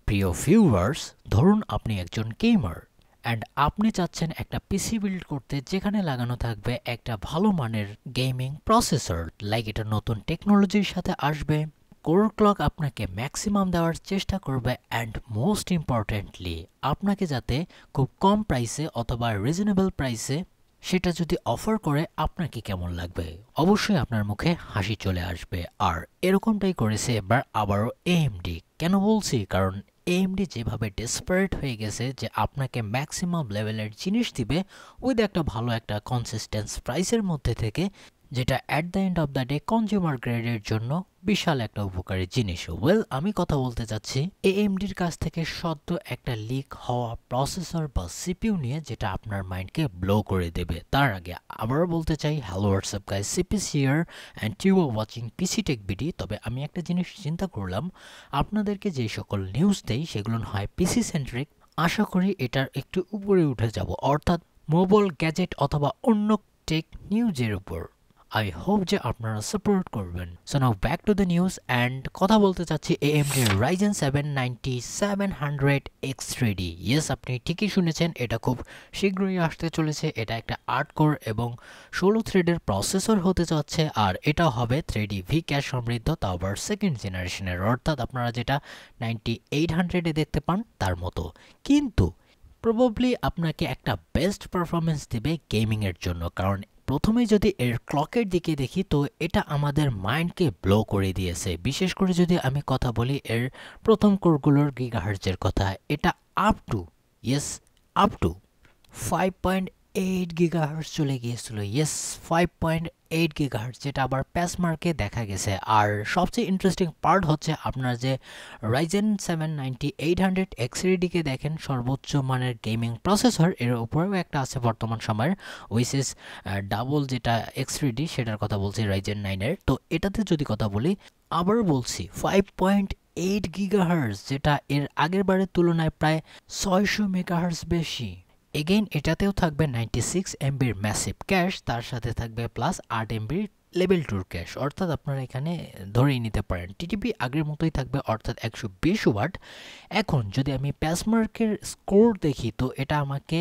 প্রিয় ভিউয়ার্স, ধরুন আপনি একজন গেমার অ্যান্ড আপনি চাচ্ছেন একটা পিসি বিল্ড করতে যেখানে লাগানো থাকবে একটা ভালো মানের গেমিং প্রসেসর, লাইক এটা নতুন টেকনোলজির সাথে আসবে, কোর ক্লক আপনাকে ম্যাক্সিমাম দেওয়ার চেষ্টা করবে অ্যান্ড মোস্ট ইম্পর্টেন্টলি আপনাকে যাতে খুব কম প্রাইসে অথবা রিজনেবল প্রাইসে সেটা যদি অফার করে আপনাকে কেমন লাগবে? অবশ্যই আপনার মুখে হাসি চলে আসবে। আর এরকমটাই করেছে এবার আবারও এএমডি। কেন বলছি? কারণ এএমডি যেভাবে ডেসপারেট হয়ে গেছে যে আপনাকে ম্যাক্সিমাম লেভেলের জিনিস দিবে উইথ একটা ভালো একটা কনসিস্টেন্স প্রাইসের মধ্যে থেকে, যেটা at the end of the day consumer গ্রেডের জন্য বিশাল একটা উপকারী জিনিস। ওয়েল, আমি কথা বলতে চাচ্ছি এএমডির কাছ থেকে সদ্য একটা লিক হওয়া প্রসেসর বা সিপিইউ নিয়ে, যেটা আপনার মাইন্ডকে ব্লো করে দেবে। তার আগে আবারও বলতে চাই, হ্যালো হোয়াটসঅ্যাপ গাইস, সিপিস here and you are watching PC Tech BD. তবে আমি একটা জিনিস চিন্তা করলাম, আপনাদেরকে যে সকল নিউজ দেই সেগুলো হয় পিসি সেন্ট্রিক। আশা করি এটার একটু উপরে উঠে যাব, অর্থাৎ মোবাইল গ্যাজেট অথবা অন্য টেক নিউজের উপর। আই হোপ যে আপনারা সাপোর্ট করবেন। So now back to the news and কথা বলতে চাচ্ছি AMD Ryzen 7 9700X3D। ইয়েস, আপনি ঠিকই শুনেছেন, এটা খুব শীঘ্রই আসতে চলেছে। এটা একটা 8 কোর এবং 16 থ্রেডের প্রসেসর হতে যাচ্ছে, আর এটা হবে 3D ভি ক্যাশ সমৃদ্ধ, তাও আবার সেকেন্ড জেনারেশনের, অর্থাৎ আপনারা যেটা 9800-এ দেখতে পান তার মতো। কিন্তু প্রবাবলি আপনাকে একটা বেস্ট পারফরমেন্স দিবে গেমিংয়ের জন্য, কারণ প্রথমে যদি এর ক্লকের দিকে দেখি তো এটা আমাদের মাইন্ডকে ব্লো করে দিয়েছে। বিশেষ করে যদি আমি কথা বলি এর প্রথম কোরগুলোর গিগাহার্জের কথা, এটা up to, yes, up to 5.8 gigahertz চলে গিয়েছিল। ইয়েস, 5.8 গিগাহার্জ, যেটা আবার প্যাসমার্কে দেখা গেছে। আর সবচেয়ে ইন্টারেস্টিং পার্ট হচ্ছে আপনার যে Ryzen 7 9800X3D-কে দেখেন, সর্বোচ্চ মানের গেমিং প্রসেসর, এর উপরেও একটা আছে বর্তমান সময়ের উইসিস ডাবল, যেটা X3D, সেটার কথা বলছি Ryzen 9-এর। তো এটাতে যদি কথা বলি, আবার বলছি 5.8 গিগাহার্জ, যেটা এর আগের বারের তুলনায় প্রায় 600 মেগাহার্জ বেশি। এগেইন এটাতেও থাকবে 96 এমবির ম্যাসিভ ক্যাশ, তার সাথে থাকবে প্লাস 8 এমবির লেভেল 2 ক্যাশ, অর্থাৎ আপনারা এখানে ধরেই নিতে পারেন টিটিপি আগের মতোই থাকবে, অর্থাৎ 120 ওয়াট। এখন যদি আমি প্যাসমার্কের স্কোর দেখি তো এটা আমাকে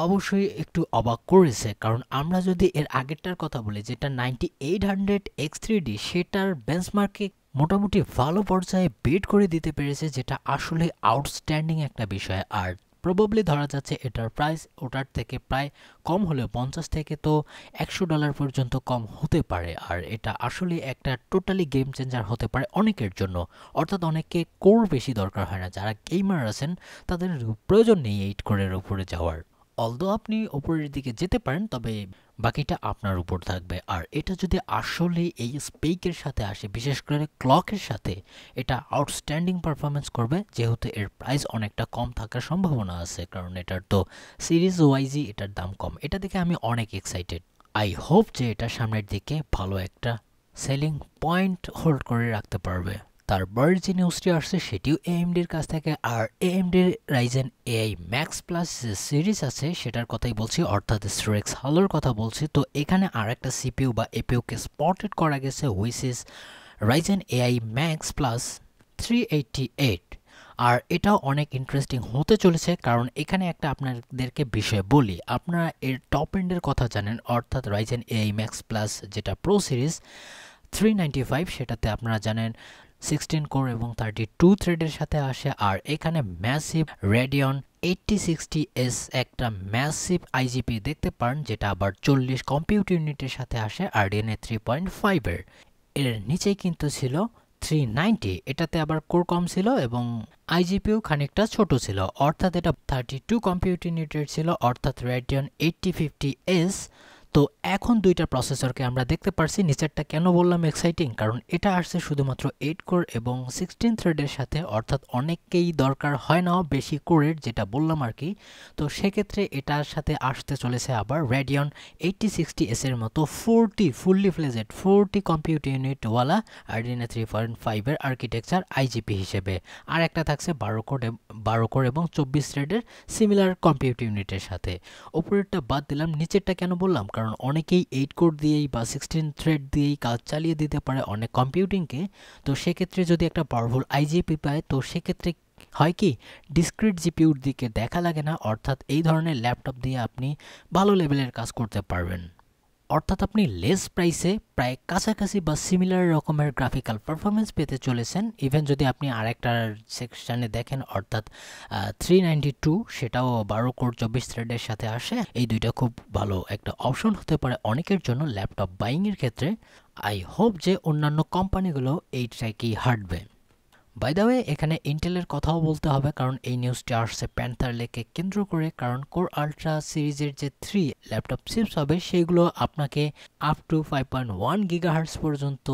অবশ্যই একটু অবাক করেছে, কারণ আমরা যদি এর আগেরটার কথা বলি যেটা 9800X3D, সেটার বেঞ্চমার্কে মোটামুটি ভালো পর্যায়ে বিট করে দিতে পেরেছে, যেটা আসলে আউটস্ট্যান্ডিং একটা বিষয়। আর প্রবাবলি ধরা যাচ্ছে এটার প্রাইস ওটার থেকে প্রায় কম হলেও $50 থেকে তো $100 পর্যন্ত কম হতে পারে। আর এটা আসলে একটা টোটালি গেম চেঞ্জার হতে পারে অনেকের জন্য, অর্থাৎ অনেককে কোর বেশি দরকার হয় না, যারা গেমার আছেন তাদের প্রয়োজন নেই 8 কোরের উপরে যাওয়ার। অলদো আপনি উপরের দিকে যেতে পারেন, তবে বাকিটা আপনার উপর থাকবে। আর এটা যদি আসলে এই স্পেকের সাথে আসে, বিশেষ করে ক্লকের সাথে, এটা আউটস্ট্যান্ডিং পারফরমেন্স করবে, যেহেতু এর প্রাইস অনেকটা কম থাকার সম্ভাবনা আছে, কারণ এটার তো সিরিজ ওয়াইজি এটার দাম কম। এটা দেখে আমি অনেক এক্সাইটেড। আই হোপ যে এটা সামনের দিকে ভালো একটা সেলিং পয়েন্ট হোল্ড করে রাখতে পারবে। তারপর যে নিউজটি আসছে সেটিও এএমডির কাছ থেকে, আর এএমডির রাইজেন এআই ম্যাক্স প্লাস যে সিরিজ আছে সেটার কথাই বলছি, অর্থাৎ স্ট্রেক্স হালোর কথা বলছি। তো এখানে আর একটা সিপিইউ বা এপিইউকে স্পটেড করা গেছে, which is Ryzen AI max plus 388। আর এটাও অনেক ইন্টারেস্টিং হতে চলেছে, কারণ এখানে একটা আপনাদেরকে বিষয় বলি, আপনারা এর টপ এন্ডের কথা জানেন, অর্থাৎ রাইজেন এআই ম্যাক্স প্লাস যেটা প্রো সিরিজ 395, সেটাতে আপনারা জানেন 16 কোর এবং 32 থ্রেডের সাথে আসে। আর এখানে ম্যাসিভ রেডিয়ন 8060S একটা ম্যাসিভ আইজিপি দেখতে পারেন, যেটা আবার 40 কম্পিউট ইউনিটের সাথে আসে RDNA 3.5-এর। এর নিচেই কিন্তু ছিল 390, এটাতে আবার কোর কম ছিল এবং আইজিপিও খানিকটা ছোট ছিল, অর্থাৎ এটা 32 কম্পিউট ইউনিটের ছিল, অর্থাৎ রেডিয়ন 8050S। তো এখন দুইটা প্রসেসরকে আমরা দেখতে পারছি। নিচেরটা কেন বললাম এক্সাইটিং, কারণ এটা আসছে শুধুমাত্র 8 কোর এবং 16 থ্রেডের সাথে, অর্থাৎ অনেককেই দরকার হয় না বেশি কোরের, যেটা বললাম আর কি। তো সেক্ষেত্রে এটার সাথে আসতে চলেছে আবার রেডিয়ন 8060S এর মতো 40 ফুললি ফ্লেজেড 40 কম্পিউট ইউনিটওয়ালা RDNA 3.5-এর আর্কিটেকচার আইজিপি হিসেবে। আর একটা থাকছে 12 কোর এবং 24 থ্রেডের সিমিলার কম্পিউট ইউনিটের সাথে। উপরেরটা বাদ দিলাম, নিচেরটা কেন বললাম, কারণ কারণ অনেকেই 8 কোর দিয়েই বা 16 থ্রেড দিয়েই কাজ চালিয়ে দিতে পারে অনেক কম্পিউটিংকে। তো সেক্ষেত্রে যদি একটা পাওয়ারফুল আইজিপি পায় তো সেক্ষেত্রে হয় কি ডিসক্রিট জিপিউর দিকে দেখা লাগে না, অর্থাৎ এই ধরনের ল্যাপটপ দিয়ে আপনি ভালো লেভেলের কাজ করতে পারবেন। অর্থাৎ আপনি লেস প্রাইসে প্রায় কাছাকাছি বা সিমিলার রকমের গ্রাফিক্যাল পারফরমেন্স পেতে চলেছেন। ইভেন যদি আপনি আরেকটার সেকশানে দেখেন অর্থাৎ 392, সেটাও 12 কোর 24 থ্রেডের সাথে আসে। এই দুইটা খুব ভালো একটা অপশন হতে পারে অনেকের জন্য ল্যাপটপ বাইংয়ের ক্ষেত্রে। আই হোপ যে অন্যান্য কোম্পানিগুলো এই ট্র্যাকেই হাঁটবে। বাই দ্য ওয়ে, এখানে ইন্টেলের কথাও বলতে হবে কারণ এই নিউজটি আসছে প্যান্থার লেককে কেন্দ্র করে, কারণ কোর আলট্রা সিরিজের যে 3 ল্যাপটপ চিপস হবে সেগুলো আপনাকে আপ টু 5.1 গিগাহার্টজ পর্যন্ত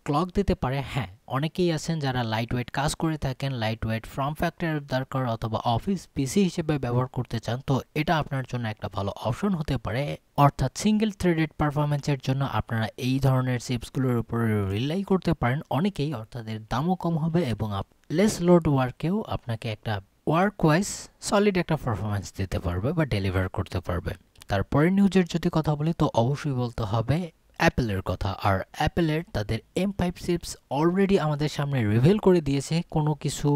ক্লক দিতে পারে। হ্যাঁ, অনেকেই আছেন যারা লাইট ওয়েট কাজ করে থাকেন, লাইট ওয়েট ফর্ম ফ্যাক্টর দরকার অথবা অফিস পিসি হিসেবে ব্যবহার করতে চান, তো এটা আপনার জন্য একটা ভালো অপশন হতে পারে। অর্থাৎ সিঙ্গেল থ্রেডেড পারফরমেন্সের জন্য আপনারা এই ধরনের চিপসগুলোর উপরে রিলাই করতে পারেন অনেকেই, অর্থাৎ এর দামও কম হবে এবং লেস লোড ওয়ার্কেও আপনাকে একটা ওয়ার্ক ওয়াইজ সলিড একটা পারফরমেন্স দিতে পারবে বা ডেলিভার করতে পারবে। তারপরে নিউজের যদি কথা বলি তো অবশ্যই বলতে হবে অ্যাপেলের কথা। আর অ্যাপেলের তাদের M5 চিপস অলরেডি আমাদের সামনে রিভিল করে দিয়েছে, কোনো কিছু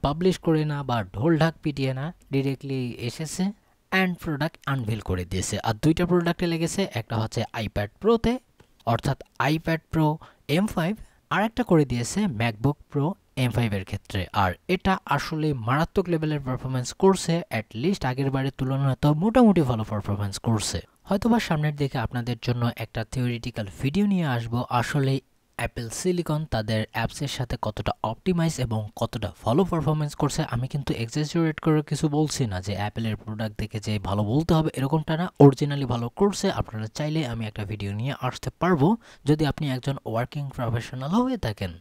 পাবলিশ করে না বা ঢোলঢাক পিটিয়ে না, ডিরেক্টলি এসেছে অ্যান্ড প্রোডাক্ট আনভিল করে দিয়েছে। আর দুইটা প্রোডাক্টে লেগেছে, একটা হচ্ছে আইপ্যাড প্রোতে অর্থাৎ আইপ্যাড প্রো M5, আর একটা করে দিয়েছে ম্যাকবুক প্রো M5 এর ক্ষেত্রে। আর এটা আসলে মারাত্মক লেভেলের পারফরমেন্স করছে, অ্যাটলিস্ট আগের বারের তুলনায় তো মোটামুটি ভালো পারফরমেন্স করছে। হয়তোবা সামনের দিকে আপনাদের জন্য একটা থিওরিটিক্যাল ভিডিও নিয়ে আসবো আসলে অ্যাপেল সিলিকন তাদের অ্যাপসের সাথে কতটা অপটিমাইজ এবং কতটা ভালো পারফরমেন্স করছে। আমি কিন্তু এক্সাজারেট করে কিছু বলছি না যে অ্যাপেলের প্রোডাক্ট দেখে যে ভালো বলতে হবে এরকমটা না, অরিজিনালি ভালো করছে। আপনারা চাইলে আমি একটা ভিডিও নিয়ে আসতে পারবো যদি আপনি একজন ওয়ার্কিং প্রফেশনাল হয়ে থাকেন।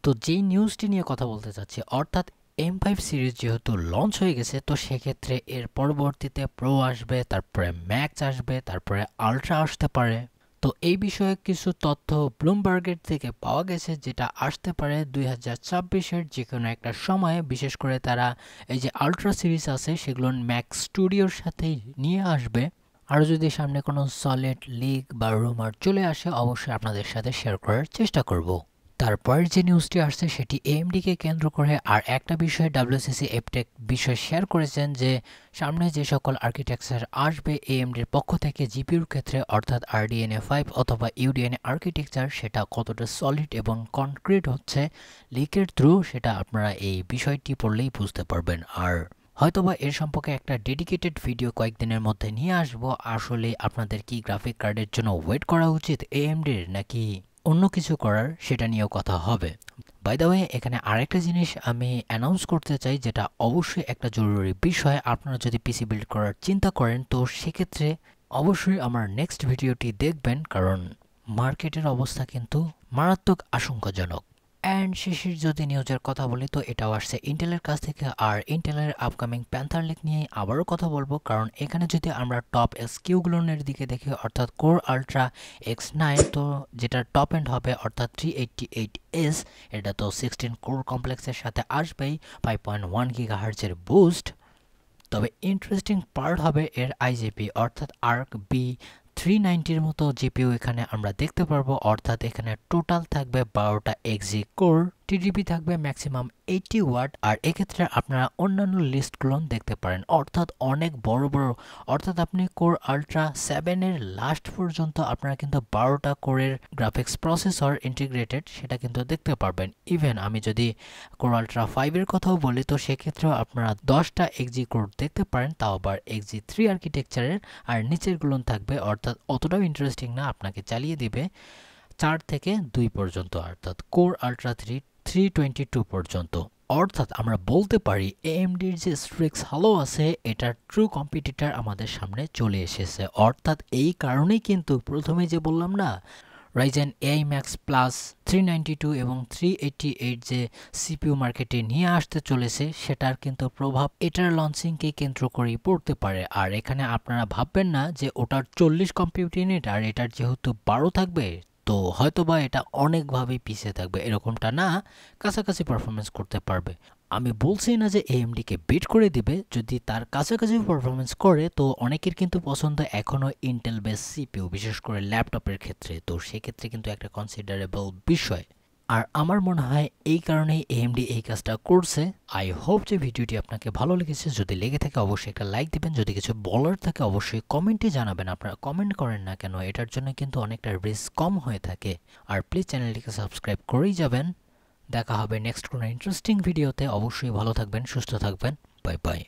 তো যেই নিউজটি নিয়ে কথা বলতে চাচ্ছি, অর্থাৎ M5 সিরিজ যেহেতু লঞ্চ হয়ে গেছে তো সেক্ষেত্রে এর পরবর্তীতে প্রো আসবে, তারপরে ম্যাক্স আসবে, তারপরে আলট্রা আসতে পারে। তো এই বিষয়ে কিছু তথ্য ব্লুমবার্গের থেকে পাওয়া গেছে যেটা আসতে পারে 2026-এর যে কোনো একটা সময়ে। বিশেষ করে তারা এই যে আলট্রা সিরিজ আছে সেগুলো ম্যাক্স স্টুডিওর সাথেই নিয়ে আসবে। আর যদি সামনে কোনো সলিড লিক বা রুমার চলে আসে অবশ্যই আপনাদের সাথে শেয়ার করার চেষ্টা করব। তারপরের যে নিউজটি আসছে সেটি এএমডিকে কেন্দ্র করে। আর একটা বিষয়ে ডাব্লিউসিসি এপটেক বিষয় শেয়ার করেছেন যে সামনে যে সকল আর্কিটেকচার আসবে এএমডির পক্ষ থেকে জিপিউর ক্ষেত্রে, অর্থাৎ RDNA 5 অথবা UDNA আর্কিটেকচার, সেটা কতটা সলিড এবং কনক্রিট হচ্ছে লিকের থ্রু, সেটা আপনারা এই বিষয়টি পড়লেই বুঝতে পারবেন। আর হয়তোবা এর সম্পর্কে একটা ডেডিকেটেড ভিডিও কয়েকদিনের মধ্যে নিয়ে আসবো। আসলে আপনাদের কি গ্রাফিক কার্ডের জন্য ওয়েট করা উচিত এএমডির নাকি অন্য কিছু করার, সেটা নিয়েও কথা হবে। বাই দ্য ওয়ে, এখানে আরেকটা জিনিস আমি অ্যানাউন্স করতে চাই যেটা অবশ্যই একটা জরুরি বিষয়। আপনারা যদি পিসি বিল্ড করার চিন্তা করেন তো সেক্ষেত্রে অবশ্যই আমার নেক্সট ভিডিওটি দেখবেন, কারণ মার্কেটের অবস্থা কিন্তু মারাত্মক আশঙ্কাজনক। অ্যান্ড শেষের যদি নিউজের কথা বলি তো এটাও আসছে ইন্টেলের কাছ থেকে। আর ইন্টেলের আপকামিং প্যান্থার লেক নিয়ে আবারও কথা বলবো, কারণ এখানে যদি আমরা টপ এসকিউগুলোর দিকে দেখি অর্থাৎ কোর আলট্রা X9, তো যেটা টপ এন্ড হবে অর্থাৎ 388S, এটা তো 16 কোর কমপ্লেক্সের সাথে আসবেই, 5.1 গিগাহার্টজের বুস্ট। তবে ইন্টারেস্টিং পার্ট হবে এর আইজিপি, অর্থাৎ আর্ক B390-র মতো জিপিইউ এখানে আমরা দেখতে পারবো। অর্থাৎ এখানে টোটাল থাকবে 12টা এক্সি কোর, টিডিপি থাকবে ম্যাক্সিমাম 80 ওয়াট। আর এক্ষেত্রে আপনারা অন্যান্য লিস্টগুলো দেখতে পারেন, অর্থাৎ অনেক বড় বড়, অর্থাৎ আপনি কোর আলট্রা 7-এর লাস্ট পর্যন্ত আপনারা কিন্তু 12টা কোরের গ্রাফিক্স প্রসেসর ইন্টিগ্রেটেড সেটা কিন্তু দেখতে পারবেন। ইভেন আমি যদি কোর আলট্রা 5-এর কথাও বলি তো সেক্ষেত্রেও আপনারা 10টা এক্সি কোর দেখতে পারেন, তাও আবার XG3 আর্কিটেকচারের। আর নিচেরগুলো থাকবে অর্থাৎ অতটাও ইন্টারেস্টিং না, আপনাকে চালিয়ে দিবে 4 থেকে 2 পর্যন্ত, অর্থাৎ কোর আলট্রা 322 পর্যন্ত। অর্থাৎ আমরা বলতে পারি এএমডির যে স্ট্রিক্স হালো আছে এটার ট্রু কম্পিটিটর আমাদের সামনে চলে এসেছে। অর্থাৎ এই কারণেই কিন্তু প্রথমে যে বললাম না রাইজেন AI Max Plus 392 এবং 388 যে সিপিইউ মার্কেটে নিয়ে আসতে চলেছে সেটার কিন্তু প্রভাব এটার লঞ্চিংকে কেন্দ্র করেই পড়তে পারে। আর এখানে আপনারা ভাববেন না যে ওটার 40 কম্পিউট ইউনিট আর এটার যেহেতু 12 থাকবে তো হয়তোবা এটা অনেকভাবে পিছিয়ে থাকবে, এরকমটা না, কাছাকাছি পারফরমেন্স করতে পারবে। আমি বলছি না যে AMD কে বিট করে দিবে, যদি তার কাছাকাছি পারফরমেন্স করে তো অনেকের কিন্তু পছন্দ এখনও ইন্টেল বেস CPU, বিশেষ করে ল্যাপটপের ক্ষেত্রে, তো সেক্ষেত্রে কিন্তু একটা কনসিডারেবল বিষয়। আর আমার মনে হয় এই কারণেই AMD এই কাজটা করছে। আই হোপ যে ভিডিওটি আপনাকে ভালো লেগেছে, যদি লেগে থাকে অবশ্যই একটা লাইক দিবেন, যদি কিছু বলার থাকে অবশ্যই কমেন্টে জানাবেন। আপনারা কমেন্ট করেন না কেন, এটার জন্য কিন্তু অনেকটা রিস্ক কম হয়ে থাকে। আর প্লিজ চ্যানেলটিকে সাবস্ক্রাইব করেই যাবেন। দেখা হবে নেক্সট কোনো ইন্টারেস্টিং ভিডিওতে। অবশ্যই ভালো থাকবেন, সুস্থ থাকবেন। Bye bye.